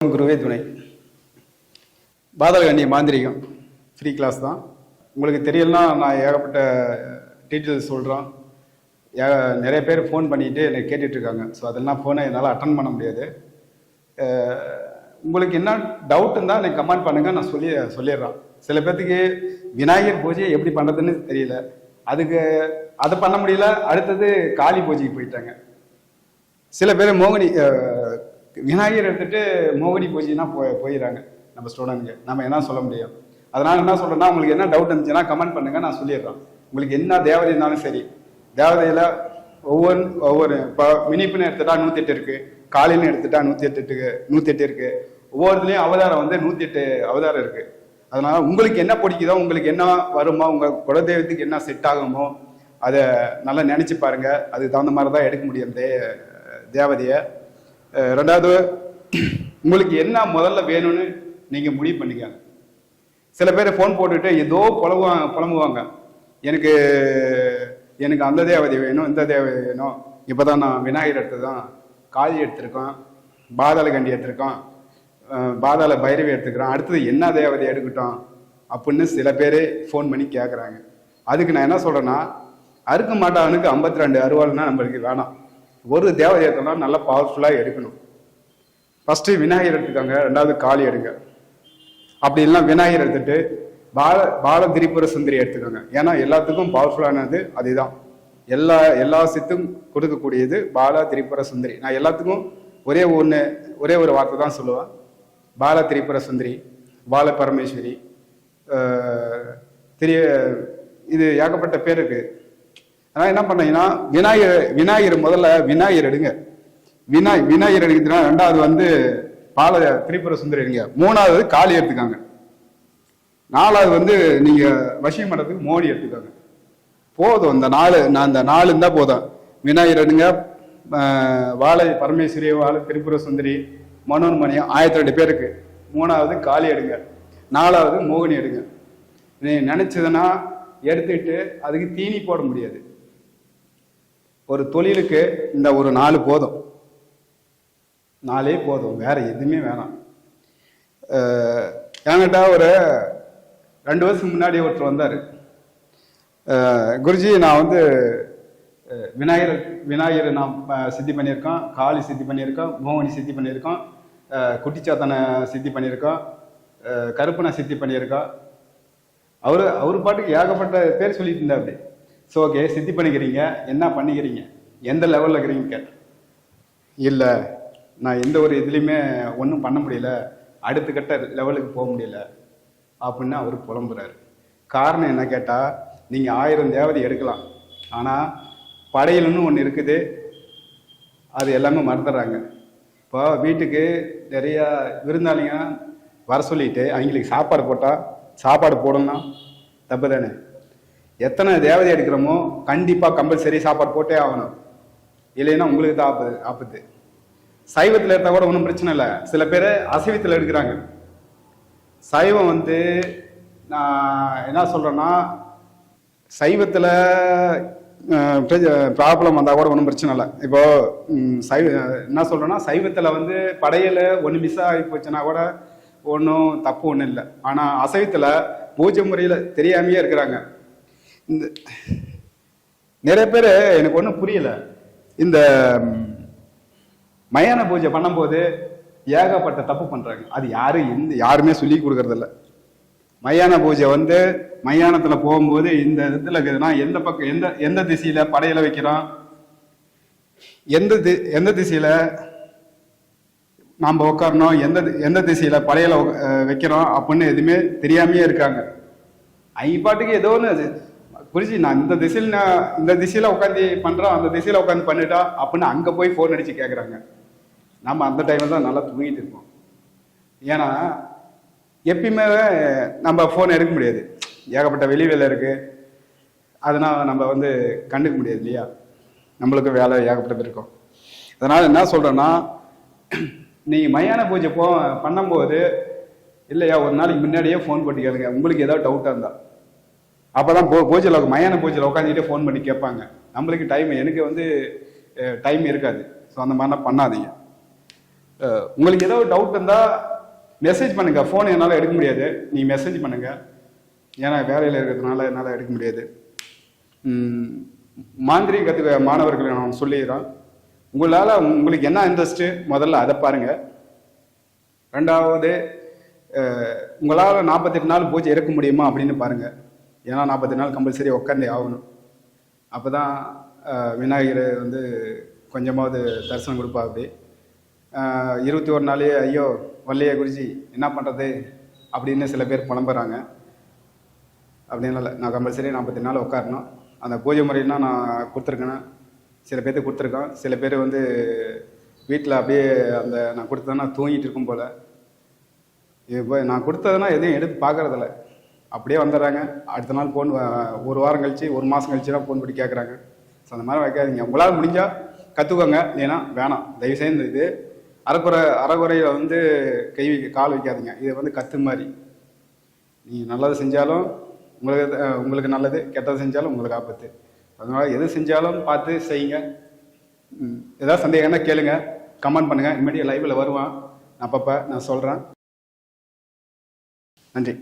குருவே துணை. பாதகண்ணிய மாந்திரிகம் ஃப்ரீ கிளாஸ் தான். உங்களுக்கு தெரியலனா நான் ஏகப்பட்ட டீட்டெயில்ஸ் சொல்கிறோம். நிறைய பேர் ஃபோன் பண்ணிட்டு எனக்கு கேட்டுட்ருக்காங்க. ஸோ அதெல்லாம் ஃபோனை என்னால் அட்டன் பண்ண முடியாது. உங்களுக்கு என்ன டவுட் இருந்தால் எனக்கு கமெண்ட் பண்ணுங்கள், நான் சொல்லிடுறேன். சில பேர்த்துக்கு விநாயகர் பூஜையை எப்படி பண்ணுறதுன்னு தெரியல, அதுக்கு அதை பண்ண முடியல. அடுத்தது காளி பூஜைக்கு போயிட்டாங்க. சில பேர் விநாயகர் எடுத்துட்டு மோகினி பூஜைனா போயிடுறாங்க நம்ம ஸ்டூடெண்ட்க்கு. நம்ம என்ன சொல்ல முடியும்? அதனால என்ன சொல்றேன்னா, உங்களுக்கு என்ன டவுட் இருந்துச்சுன்னா கமெண்ட் பண்ணுங்க, நான் சொல்லிடுறேன். உங்களுக்கு என்ன தேவதை இருந்தாலும் சரி, தேவதையில ஒவ்வொரு இப்போ மினிப்புன்னு எடுத்துட்டா 108 இருக்கு, காளின்னு எடுத்துட்டா 108 இருக்கு. ஒவ்வொருத்துலயும் அவதாரம் 108 அவதாரம் இருக்கு. அதனால உங்களுக்கு என்ன பிடிக்குதோ, உங்களுக்கு என்ன வருமோ, உங்க குலதெய்வத்துக்கு என்ன செட் ஆகுமோ அதை நல்லா நினைச்சு பாருங்க. அதுக்கு தகுந்த மாதிரி தான் எடுக்க முடியும் தேவதைய. ரெண்டாவது, உங்களுக்கு என்ன முதல்ல வேணும்னு நீங்க முடிவு பண்ணிக்காங்க. சில பேர் ஃபோன் போட்டுட்டு ஏதோ புலம்புவாங்க, எனக்கு அந்த தேவதை வேணும், இந்த தேவதை வேணும். இப்போதான் நான் விநாயகர் எடுத்துதான், காளி எடுத்திருக்கோம், பாதாள கண்டி எடுத்திருக்கோம், பாதாள பைரவி எடுத்துக்கிறோம், அடுத்தது என்ன தேவதை எடுக்கட்டும் அப்படின்னு சில பேர் ஃபோன் பண்ணி கேட்குறாங்க. அதுக்கு நான் என்ன சொல்றேன்னா, அறுக்க மாட்டானுக்கு 52 அருவாள்னா நம்மளுக்கு வேணாம். ஒரு தேவதை எடுத்தோம்னா நல்லா பவர்ஃபுல்லாக எடுக்கணும். ஃபர்ஸ்ட் விநாயகர் எடுத்துக்காங்க, ரெண்டாவது காளி எடுங்க. அப்படி இல்லைன்னா விநாயகர் எடுத்துட்டு பால திரிபுர சுந்தரி எடுத்துக்கோங்க. ஏன்னா எல்லாத்துக்கும் பவர்ஃபுல்லானது அதுதான். எல்லா சித்தும் கொடுக்கக்கூடியது பால திரிபுர சுந்தரி. நான் எல்லாத்துக்கும் ஒரே ஒரு வார்த்தை தான் சொல்லுவேன், பால திரிபுர சுந்தரி, பால பரமேஸ்வரி. இது ஏகப்பட்ட பேர் இருக்கு. ஆனால் என்ன பண்ணீங்கன்னா, விநாயகர் முதல்ல விநாயகர் எடுங்க. விநாயகர் எடுக்கிறதுனா, ரெண்டாவது பால திரிபுர சுந்தரி எடுங்க, மூணாவது காளி எடுத்துக்காங்க, நாலாவது நீங்க வசியம் பண்ணுறதுக்கு மோடி எடுத்துக்காங்க. போதும், அந்த நாலு இருந்தா போதும். விநாயகர் எடுங்க, வாழை பரமேஸ்வரி, வாழை திரிபுர சுந்தரி, மனோன்மணியம் 1002 பேருக்கு. மூணாவது காளி எடுங்க, நாலாவது மோகினி எடுங்க. நீ நினைச்சதுன்னா எடுத்துட்டு அதுக்கு தீனி போட முடியாது. ஒரு தொழிலுக்கு இந்த ஒரு 4 போதும், 4 போதும், வேற எதுவுமே வேணாம். என்கிட்ட ஒரு 2 வருஷம் முன்னாடி ஒருத்தர் வந்தார். குருஜி, நான் விநாயகர் நான் சித்தி பண்ணியிருக்கோம், காளி சித்தி பண்ணியிருக்கோம், மோகினி சித்தி பண்ணியிருக்கோம், குட்டிச்சாத்தனை சித்தி பண்ணியிருக்கோம், கருப்பனை சித்தி பண்ணியிருக்கோம். அவர் பாட்டுக்கு ஏகப்பட்ட பேர் சொல்லிட்டு இருந்தா. அப்படி ஸோ ஓகே, சித்தி பண்ணிக்கிறீங்க, என்ன பண்ணிக்கிறீங்க, எந்த லெவலில் இருக்கிறீங்க கேட்டேன். இல்லை, நான் எந்த ஒரு இதுலேயுமே ஒன்றும் பண்ண முடியல, அடுத்த கட்ட லெவலுக்கு போக முடியல அப்படின்னு அவர் புலம்புறாரு. காரணம் என்ன கேட்டால், நீங்கள் 1000 தேவதை எடுக்கலாம், ஆனால் படையல்னு ஒன்று இருக்குது, அது எல்லாமே மறந்துடுறாங்க. இப்போ வீட்டுக்கு நிறையா விருந்தாளிங்க வர சொல்லிட்டு அவங்களுக்கு சாப்பாடு போட்டால், சாப்பாடு போடணும்னா தப்பு தானே? எத்தனை தேவதை எடுக்கிறோமோ கண்டிப்பாக கம்பல்சரி சாப்பாடு போட்டே ஆகணும், இல்லைன்னா உங்களுக்கு தான் ஆபத்து. சைவத்தில் எடுத்தால் கூட ஒன்றும் பிரச்சனை இல்லை. சில பேர் அசைவத்தில் எடுக்கிறாங்க. சைவம் நான் என்ன சொல்கிறேன்னா, சைவத்தில் ப்ராப்ளம் வந்தால் கூட ஒன்றும் பிரச்சனை இல்லை. இப்போ என்ன சொல்கிறேன்னா, சைவத்தில் படையில் ஒன்று மிஸ் ஆகி போச்சுன்னா கூட ஒன்றும் தப்பு ஒன்றும் இல்லை. ஆனால் அசைவத்தில் பூஜை முறையில் தெரியாமையே இருக்கிறாங்க. நிறைய பேர் எனக்கு ஒன்றும் புரியல, இந்த மயான பூஜை பண்ணும்போது ஏகப்பட்ட தப்பு பண்றாங்க. அது யாருமே சொல்லி கொடுக்கறதில்ல. மயான பூஜை மயானத்துல போகும்போது இந்த இடத்துல இருக்குதுன்னா, எந்த பக்கம் எந்த திசையில படையில வைக்கிறோம், எந்த திசையில நாம் உட்காரணும், எந்த திசையில படையில வைக்கிறோம் அப்படின்னு எதுவுமே தெரியாமையே இருக்காங்க. பாட்டுக்கு ஏதோ ஒன்று புரிஞ்சு, நான் இந்த திசையில உட்காந்து பண்றோம், அந்த திசையில உட்காந்து பண்ணிட்டா அப்படின்னு அங்க போய் ஃபோன் அடிச்சு கேட்குறாங்க. நம்ம அந்த டைம்ல தான் நல்லா தூங்கிட்டு இருக்கோம். ஏன்னா எப்பயுமே நம்ம ஃபோன் எடுக்க முடியாது, ஏகப்பட்ட வெளிவேலை இருக்கு. அதனால நம்ம கண்டுக்க முடியாது இல்லையா, நம்மளுக்கு வேலை ஏகப்பட்டது இருக்கும். அதனால என்ன சொல்றேன்னா, நீங்க மயான பூஜை பண்ணும்போது இல்லையா, ஒரு நாளைக்கு முன்னாடியே ஃபோன் பண்ணி கேளுங்க, உங்களுக்கு ஏதாவது டவுட்டா இருந்தா. அப்பதான் பூஜையில் மயான பூஜையில் உட்காந்துக்கிட்டே ஃபோன் பண்ணி கேட்பாங்க. நம்மளுக்கு எனக்கு டைம் இருக்காது. ஸோ அந்த மாதிரிலாம் பண்ணாதீங்க. உங்களுக்கு ஏதாவது டவுட் இருந்தால் மெசேஜ் பண்ணுங்க. ஃபோன் என்னால் எடுக்க முடியாது, நீ மெசேஜ் பண்ணுங்க. ஏன்னா வேலையில் இருக்கிறதுனால என்னால் எடுக்க முடியாது. மாந்திரீகத்துக்கு மாணவர்களை நான் சொல்லிடுறோம். உங்களுக்கு என்ன இன்ட்ரெஸ்ட்டு முதல்ல அதை பாருங்க. ரெண்டாவது, உங்களால் 48 நாள் பூஜை இருக்க முடியுமா அப்படின்னு பாருங்க. ஏன்னா 48 நாள் கம்பல்சரி உட்காந்தே ஆகணும். அப்போ தான் விநாயகர் வந்து கொஞ்சமாவது தரிசனம் கொடுப்பா. அப்படி 21 நாளே ஐயோ வல்லையே குருஜி என்ன பண்ணுறது அப்படின்னு சில பேர் புலம்புறாங்க. அப்படின்னால நான் கம்பல்சரி 48 நாள் உட்காரணும். அந்த பூஜை முறையெல்லாம் நான் கொடுத்துருக்கேன், சில பேர்த்துக்கு கொடுத்துருக்கேன். சில பேர் வந்து வீட்டில் அப்படியே அந்த நான் கொடுத்ததுன்னா தூங்கிட்டு இருக்கும் போல். இப்போ நான் கொடுத்ததுன்னா எதையும் எடுத்து பார்க்குறதில்ல, அப்படியே வந்துடுறாங்க. அடுத்த நாள் ஃபோன் ஒரு வாரம் கழிச்சு, ஒரு மாதம் கழிச்சு தான் ஃபோன் பண்ணி கேட்குறாங்க. ஸோ அந்த மாதிரி வைக்காதீங்க. உங்களால் முடிஞ்சால் கற்றுக்கோங்க, இல்லைன்னா வேணாம். தயவுசெய்து இது அறகுறையில் வந்து கால் வைக்காதீங்க. இது வந்து கற்று மாதிரி. நீங்கள் நல்லது செஞ்சாலும் உங்களுக்கு நல்லது, கெட்டது செஞ்சாலும் உங்களுக்கு ஆபத்து. அதனால் எது செஞ்சாலும் பார்த்து செய்யுங்க. ஏதாவது சந்தேகம்னா கேளுங்க, கமெண்ட் பண்ணுங்கள். இனிமேட்டு லைவில் வருவான், அப்பப்போ நான் சொல்கிறேன். நன்றி.